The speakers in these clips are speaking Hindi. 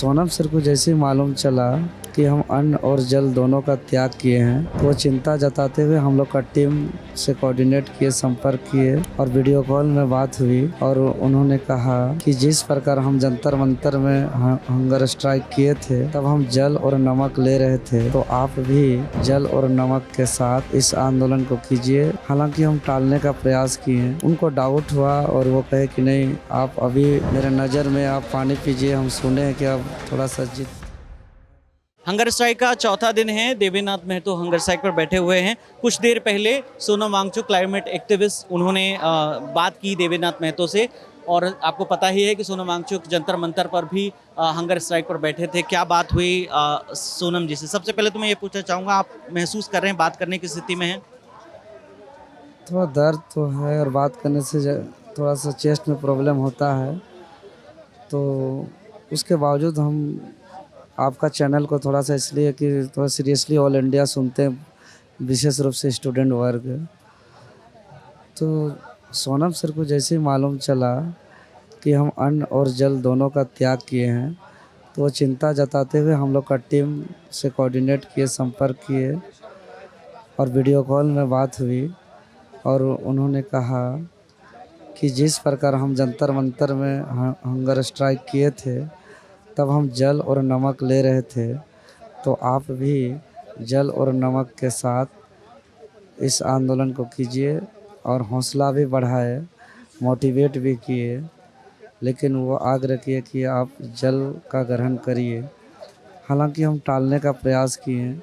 सोनम सर को जैसे ही मालूम चला कि हम अन्न और जल दोनों का त्याग किए हैं तो वो चिंता जताते हुए हम लोग का टीम से कोऑर्डिनेट किए, संपर्क किए और वीडियो कॉल में बात हुई और उन्होंने कहा कि जिस प्रकार हम जंतर मंतर में हंगर स्ट्राइक किए थे तब हम जल और नमक ले रहे थे, तो आप भी जल और नमक के साथ इस आंदोलन को कीजिए। हालांकि हम टालने का प्रयास किए, उनको डाउट हुआ और वो कहे कि नहीं, आप अभी मेरे नज़र में आप पानी पीजिए, हम सुने हैं कि आप थोड़ा सा जिद। हंगर स्ट्राइक का चौथा दिन है। देवेंद्रनाथ महतो हंगर स्ट्राइक पर बैठे हुए हैं। कुछ देर पहले सोनम वांगचुक क्लाइमेट एक्टिविस्ट, उन्होंने बात की देवेंद्रनाथ महतो से और आपको पता ही है कि सोनम वांगचुक जंतर मंतर पर भी हंगर स्ट्राइक पर बैठे थे। क्या बात हुई सोनम जी से? सबसे पहले तो मैं ये पूछना चाहूँगा, आप महसूस कर रहे हैं बात करने की स्थिति में हैं? थोड़ा दर्द तो है और बात करने से थोड़ा सा चेस्ट में प्रॉब्लम होता है, तो उसके बावजूद हम आपका चैनल को थोड़ा सा इसलिए कि थोड़ा सीरियसली ऑल इंडिया सुनते हैं, विशेष रूप से स्टूडेंट वर्ग। तो सोनम सर को जैसे ही मालूम चला कि हम अन्न और जल दोनों का त्याग किए हैं तो वो चिंता जताते हुए हम लोग का टीम से कोऑर्डिनेट किए, संपर्क किए और वीडियो कॉल में बात हुई और उन्होंने कहा कि जिस प्रकार हम जंतर मंतर में हंगर स्ट्राइक किए थे तब हम जल और नमक ले रहे थे, तो आप भी जल और नमक के साथ इस आंदोलन को कीजिए और हौसला भी बढ़ाए, मोटिवेट भी किए, लेकिन वो आग्रह किए कि आप जल का ग्रहण करिए। हालांकि हम टालने का प्रयास किए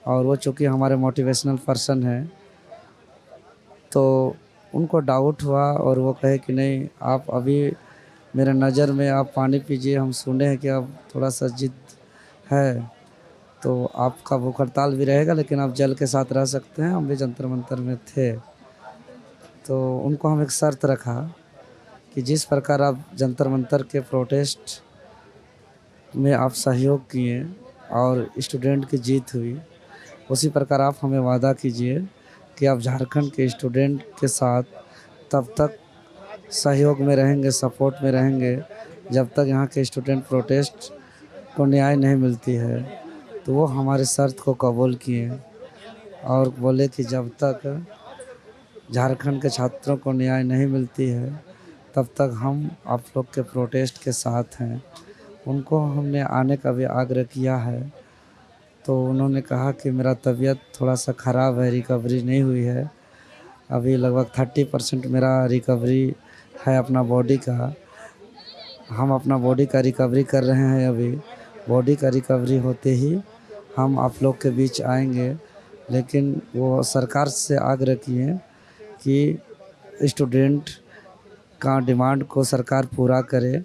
और वो चूँकि हमारे मोटिवेशनल पर्सन हैं तो उनको डाउट हुआ और वो कहे कि नहीं, आप अभी मेरे नज़र में आप पानी पीजिए, हम सुने हैं कि आप थोड़ा सा जिद है, तो आपका भूख हड़ताल भी रहेगा लेकिन आप जल के साथ रह सकते हैं। हम भी जंतर मंतर में थे, तो उनको हम एक शर्त रखा कि जिस प्रकार आप जंतर मंतर के प्रोटेस्ट में आप सहयोग किए और स्टूडेंट की जीत हुई, उसी प्रकार आप हमें वादा कीजिए कि आप झारखंड के स्टूडेंट के साथ तब तक सहयोग में रहेंगे, सपोर्ट में रहेंगे जब तक यहाँ के स्टूडेंट प्रोटेस्ट को न्याय नहीं मिलती है। तो वो हमारे शर्त को कबूल किए और बोले कि जब तक झारखंड के छात्रों को न्याय नहीं मिलती है तब तक हम आप लोग के प्रोटेस्ट के साथ हैं। उनको हमने आने का भी आग्रह किया है, तो उन्होंने कहा कि मेरा तबीयत थोड़ा सा ख़राब है, रिकवरी नहीं हुई है, अभी लगभग 30% मेरा रिकवरी है अपना बॉडी का। हम अपना बॉडी का रिकवरी कर रहे हैं, अभी बॉडी का रिकवरी होते ही हम आप लोग के बीच आएंगे। लेकिन वो सरकार से आग्रह किए कि स्टूडेंट का डिमांड को सरकार पूरा करे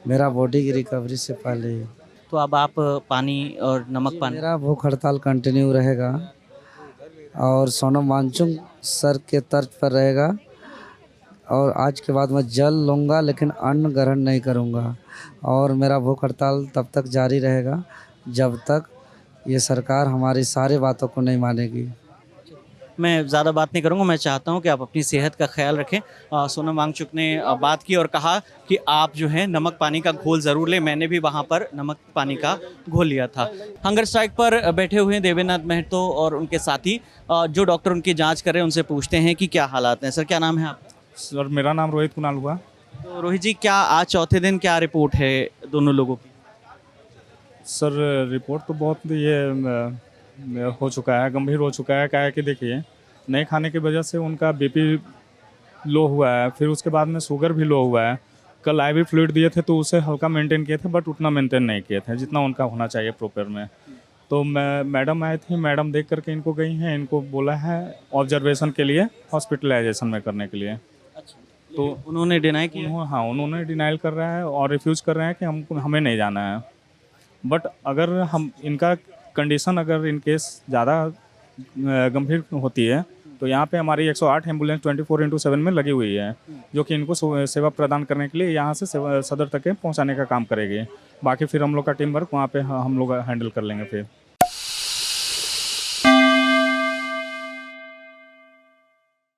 मेरा बॉडी की रिकवरी से पहले ही। तो अब आप पानी और नमक पानी? मेरा भूख हड़ताल कंटिन्यू रहेगा और सोनम वांगचुक सर के तर्ज पर रहेगा और आज के बाद मैं जल लूँगा लेकिन अन्न ग्रहण नहीं करूँगा और मेरा भूख हड़ताल तब तक जारी रहेगा जब तक ये सरकार हमारी सारी बातों को नहीं मानेगी। मैं ज़्यादा बात नहीं करूँगा। मैं चाहता हूँ कि आप अपनी सेहत का ख्याल रखें। सोनम वांगचुक ने बात की और कहा कि आप जो है नमक पानी का घोल ज़रूर लें। मैंने भी वहाँ पर नमक पानी का घोल लिया था। हंगर स्ट्राइक पर बैठे हुए हैं देवेंद्रनाथ महतो और उनके साथी, जो डॉक्टर उनकी जाँच कर रहे हैं उनसे पूछते हैं कि क्या हालात हैं। सर, क्या नाम है आप? सर, मेरा नाम रोहित कुणाल हुआ। तो रोहित जी, क्या आज चौथे दिन क्या रिपोर्ट है दोनों लोगों की? सर, रिपोर्ट तो बहुत हो चुका है, गंभीर हो चुका है। क्या है कि देखिए, नहीं खाने की वजह से उनका बीपी लो हुआ है, फिर उसके बाद में शुगर भी लो हुआ है। कल आईवी फ्लूइड दिए थे तो उसे हल्का मेंटेन किए थे, बट उतना मेंटेन नहीं किए थे जितना उनका होना चाहिए प्रॉपर में। तो मैडम आई थी, मैडम देख करके इनको गई हैं, इनको बोला है ऑब्जर्वेशन के लिए, हॉस्पिटलाइजेशन में करने के लिए। तो उन्होंने डिनाई किया? हाँ, उन्होंने डिनाइल कर रहा है और रिफ्यूज़ कर रहे हैं कि हमें नहीं जाना है। बट अगर हम इनका कंडीशन अगर इन केस ज़्यादा गंभीर होती है तो यहाँ पे हमारी 108 एम्बुलेंस 24/7 में लगी हुई है, जो कि इनको सेवा प्रदान करने के लिए यहाँ से सदर तक पहुँचाने का काम करेगी। बाकी फिर हम लोग का टीम वर्क वहाँ पे हम लोग हैंडल कर लेंगे फिर।